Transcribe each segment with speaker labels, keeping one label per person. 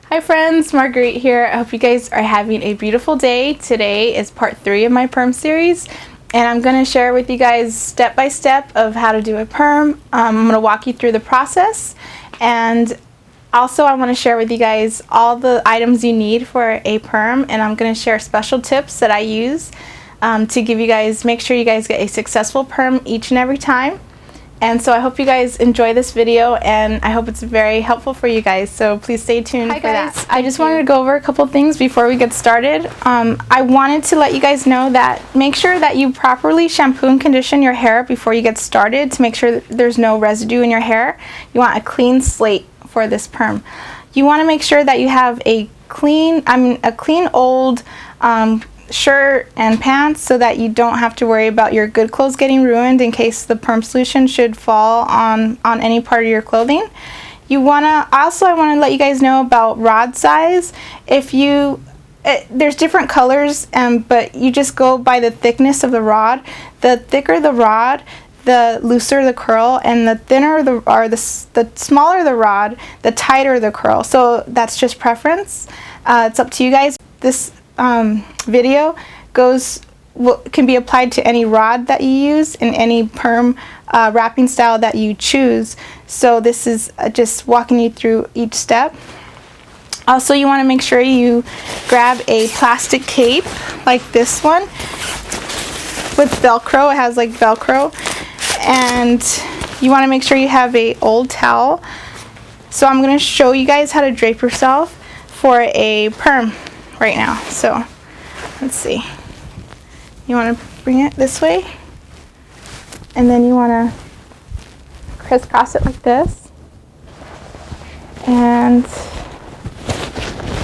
Speaker 1: Hi friends, Marguerite here. I hope you guys are having a beautiful day. Today is part 3 of my perm series, and I'm going to share with you guys step by step of how to do a perm. I'm going to walk you through the process, and also I want to share with you guys all the items you need for a perm, and I'm going to share special tips that I use to give you guys, make sure you guys get a successful perm each and every time. And so I hope you guys enjoy this video, and I hope it's very helpful for you guys, so please stay tuned for that. I just wanted to go over a couple things before we get started. I wanted to let you guys know that make sure that you properly shampoo and condition your hair before you get started to make sure that there's no residue in your hair. You want a clean slate for this perm. You want to make sure that you have a clean old shirt and pants so that you don't have to worry about your good clothes getting ruined in case the perm solution should fall on any part of your clothing. I want to let you guys know about rod size. There's different colors, but you just go by the thickness of the rod. The thicker the rod, the looser the curl, and the thinner the smaller the rod, the tighter the curl. So that's just preference. It's up to you guys. This video can be applied to any rod that you use in any perm wrapping style that you choose. So this is just walking you through each step. Also, you want to make sure you grab a plastic cape like this one with Velcro. It has like Velcro, and you want to make sure you have a old towel. So I'm going to show you guys how to drape yourself for a perm right now. So let's see, you want to bring it this way, and then you want to crisscross it like this, and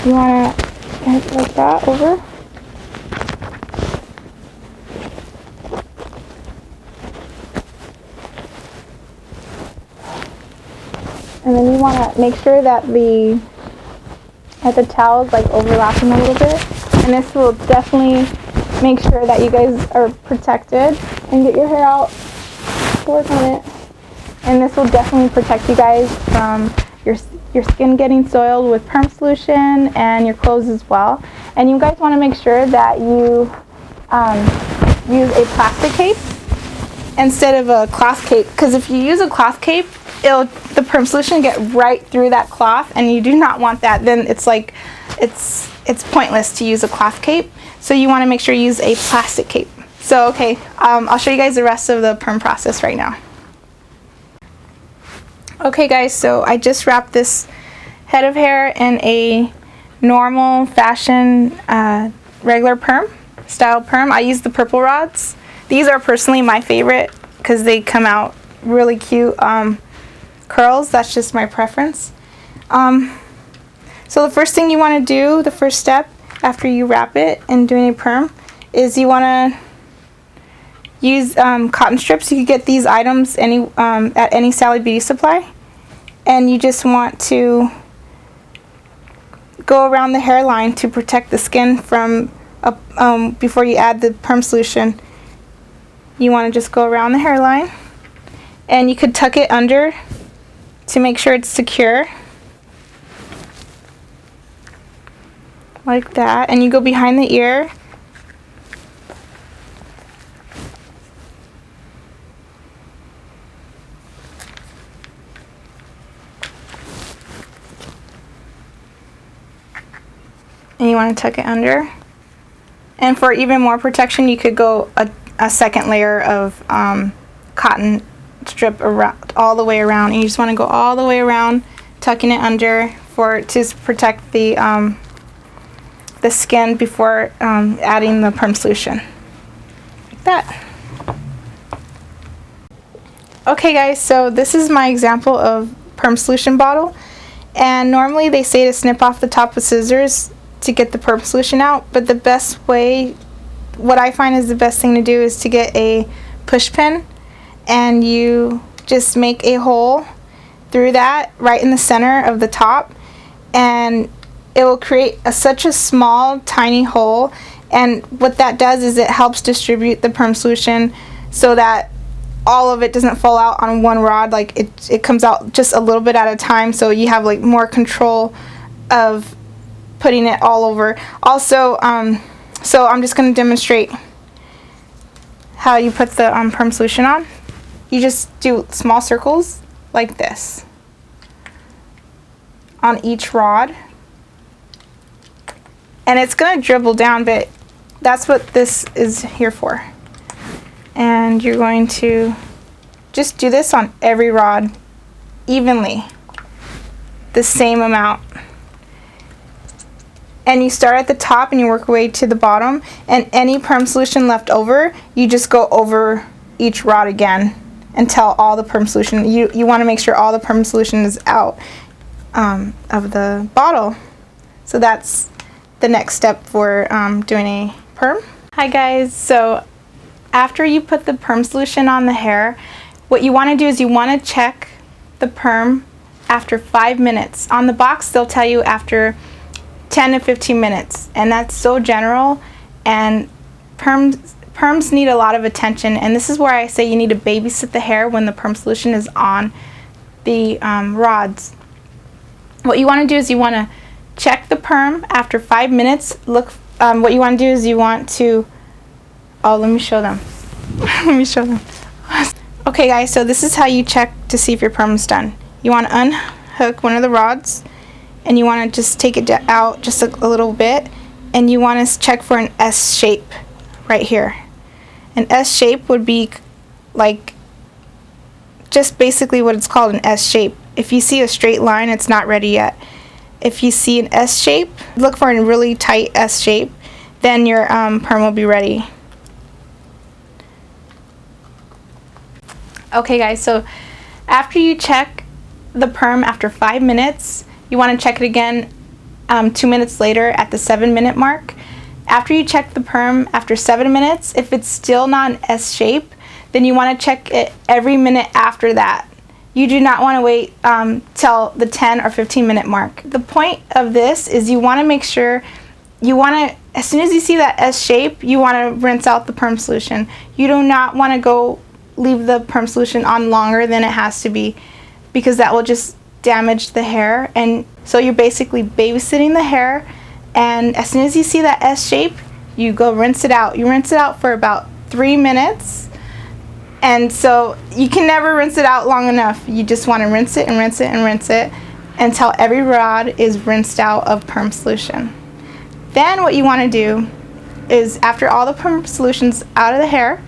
Speaker 1: you want to get it like that over, and then you want to make sure that the towel is like overlapping a little bit, and this will definitely make sure that you guys are protected. And get your hair out, work on it, and this will definitely protect you guys from your skin getting soiled with perm solution and your clothes as well. And you guys want to make sure that you use a plastic cape instead of a cloth cape, because if you use a cloth cape, the perm solution get right through that cloth, and you do not want that. Then it's like it's pointless to use a cloth cape. So you want to make sure you use a plastic cape. So okay, I'll show you guys the rest of the perm process right now. Okay guys, so I just wrapped this head of hair in a normal fashion regular perm style perm. I use the purple rods. These are personally my favorite because they come out really cute curls. That's just my preference. So the first thing you want to do, the first step after you wrap it and doing a perm, is you want to use cotton strips. You can get these items at any Sally Beauty Supply, and you just want to go around the hairline to protect the skin from before you add the perm solution. You want to just go around the hairline, and you could tuck it under to make sure it's secure, like that, and you go behind the ear, and you want to tuck it under. And for even more protection, you could go a second layer of cotton strip around, all the way around, and you just want to go all the way around, tucking it under to protect the skin before adding the perm solution, like that. Okay guys, so this is my example of perm solution bottle, and normally they say to snip off the top with scissors to get the perm solution out, but the best way, what I find is the best thing to do, is to get a push pin, and you just make a hole through that right in the center of the top, and it will create such a small tiny hole, and what that does is it helps distribute the perm solution so that all of it doesn't fall out on one rod. Like it comes out just a little bit at a time, so you have like more control of putting it all over. Also, so I'm just going to demonstrate how you put the perm solution on. You just do small circles like this on each rod, and it's going to dribble down, but that's what this is here for. And you're going to just do this on every rod evenly, the same amount. And you start at the top and you work your way to the bottom, and any perm solution left over, you just go over each rod again until all the perm solution, you want to make sure all the perm solution is out of the bottle. So that's the next step for doing a perm. Hi guys, so after you put the perm solution on the hair, what you want to do is you want to check the perm after 5 minutes. On the box they'll tell you after 10 to 15 minutes, and that's so general, and perms need a lot of attention, and this is where I say you need to babysit the hair when the perm solution is on the rods. What you want to do is you want to check the perm after 5 minutes. Look, what you want to do is you want to, let me show them. Let me show them. Okay guys, so this is how you check to see if your perm is done. You want to unhook one of the rods, and you want to just take it out just a little bit, and you want to check for an S shape right here. An S shape would be like just basically what it's called, an S shape. If you see a straight line, it's not ready yet. If you see an S shape, look for a really tight S shape, then your perm will be ready. Okay guys, so after you check the perm after 5 minutes, you want to check it again 2 minutes later at the 7-minute mark. After you check the perm after 7 minutes, if it's still not an S shape, then you want to check it every minute after that. You do not want to wait till the 10 or 15-minute mark. The point of this is you want to make sure, as soon as you see that S shape, you want to rinse out the perm solution. You do not want to leave the perm solution on longer than it has to be, because that will just damage the hair. And so you're basically babysitting the hair, and as soon as you see that S shape, you go rinse it out. You rinse it out for about 3 minutes, and so you can never rinse it out long enough. You just want to rinse it and rinse it and rinse it until every rod is rinsed out of perm solution. Then what you want to do is, after all the perm solution's out of the hair,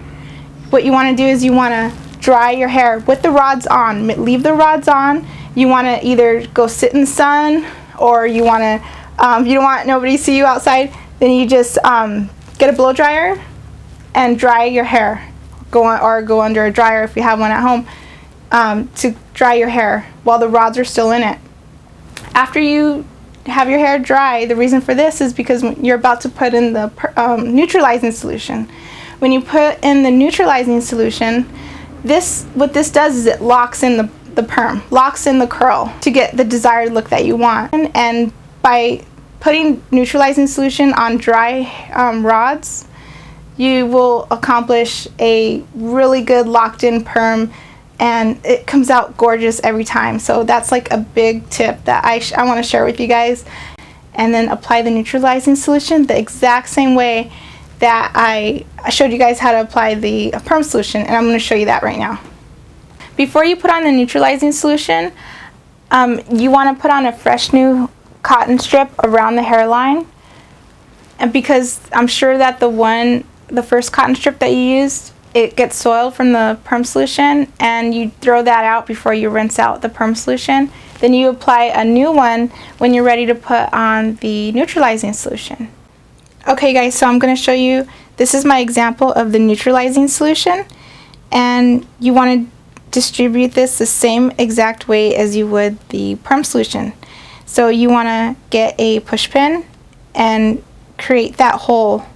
Speaker 1: what you want to do is you want to dry your hair with the rods on. Leave the rods on. You want to either go sit in the sun, or you want to, if you don't want nobody to see you outside, then you just get a blow dryer and dry your hair. Go under a dryer if you have one at home, to dry your hair while the rods are still in it. After you have your hair dry, the reason for this is because you're about to put in the neutralizing solution. When you put in the neutralizing solution, what this does is it locks in the perm, locks in the curl to get the desired look that you want. And by putting neutralizing solution on dry rods, you will accomplish a really good locked in perm, and it comes out gorgeous every time. So that's like a big tip that I want to share with you guys. And then apply the neutralizing solution the exact same way that I showed you guys how to apply the perm solution, and I'm going to show you that right now. Before you put on the neutralizing solution, you want to put on a fresh new cotton strip around the hairline, and because I'm sure that the first cotton strip that you used, it gets soiled from the perm solution, and you throw that out before you rinse out the perm solution. Then you apply a new one when you're ready to put on the neutralizing solution. Okay guys, so I'm going to show you, this is my example of the neutralizing solution, and you want to distribute this the same exact way as you would the perm solution. So you want to get a push pin and create that hole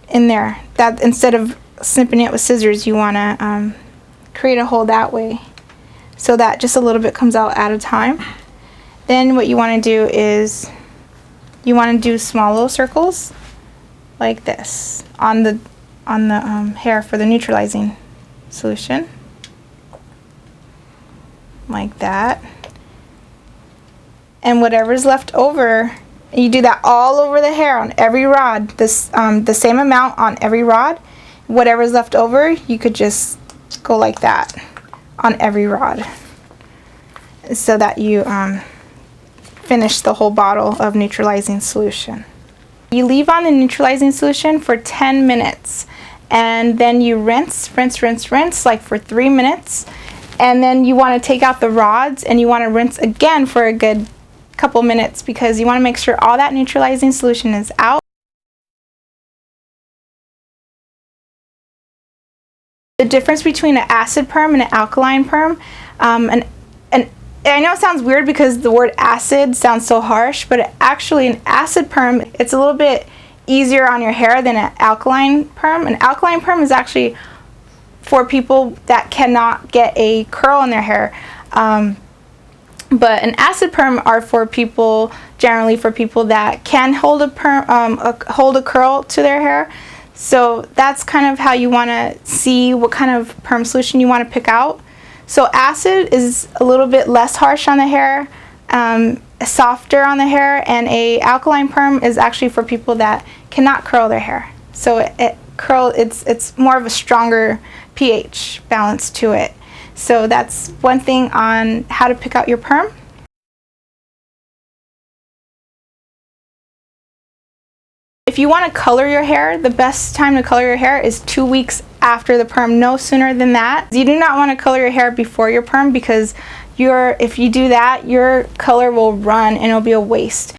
Speaker 1: in there. That instead of snipping it with scissors, you want to create a hole that way, so that just a little bit comes out at a time. Then what you want to do is you want to do small little circles like this on the hair for the neutralizing solution, like that. and whatever's left over, you do that all over the hair on every rod, the same amount on every rod. Whatever's left over, you could just go like that on every rod so that you finish the whole bottle of neutralizing solution. You leave on the neutralizing solution for 10 minutes, and then you rinse like for 3 minutes, and then you want to take out the rods and you want to rinse again for a good couple minutes because you want to make sure all that neutralizing solution is out. The difference between an acid perm and an alkaline perm, and I know it sounds weird because the word acid sounds so harsh, but actually an acid perm, it's a little bit easier on your hair than an alkaline perm. An alkaline perm is actually for people that cannot get a curl in their hair. But an acid perm are for people, generally for people that can hold a curl to their hair. So that's kind of how you want to see what kind of perm solution you want to pick out. So acid is a little bit less harsh on the hair, softer on the hair, and a alkaline perm is actually for people that cannot curl their hair. So it's more of a stronger pH balance to it. So that's one thing on how to pick out your perm. If you want to color your hair, the best time to color your hair is 2 weeks after the perm, no sooner than that. You do not want to color your hair before your perm because if you do that, your color will run and it'll be a waste.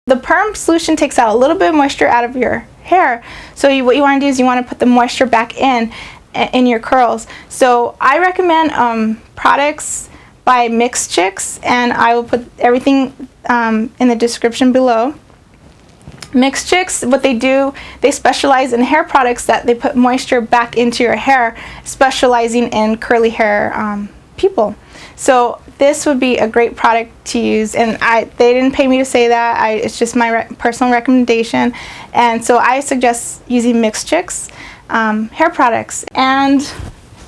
Speaker 1: The perm solution takes out a little bit of moisture out of your hair. So what you want to do is you want to put the moisture back in your curls. So I recommend products by Mixed Chicks, and I will put everything in the description below. Mixed Chicks, what they do, they specialize in hair products that they put moisture back into your hair, specializing in curly hair people. So this would be a great product to use, and they didn't pay me to say that. It's just my personal recommendation, and so I suggest using Mixed Chicks hair products. And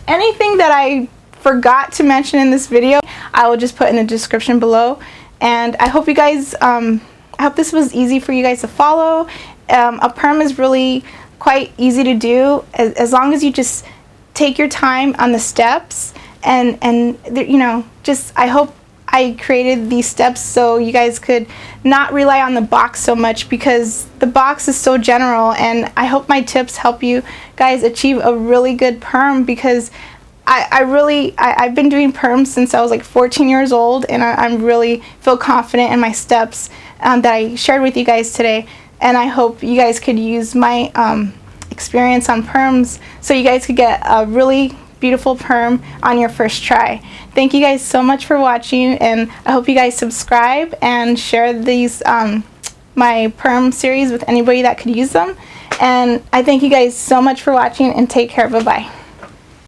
Speaker 1: anything that I forgot to mention in this video, I will just put in the description below. And I hope you guys, I hope this was easy for you guys to follow. A perm is really quite easy to do as long as you just take your time on the steps, and you know, just I hope I created these steps so you guys could not rely on the box so much, because the box is so general, and I hope my tips help you guys achieve a really good perm, because I've been doing perms since I was like 14 years old, and I really feel confident in my steps that I shared with you guys today. And I hope you guys could use my experience on perms so you guys could get a really beautiful perm on your first try. Thank you guys so much for watching, and I hope you guys subscribe and share these my perm series with anybody that could use them. And I thank you guys so much for watching, and take care. Bye-bye.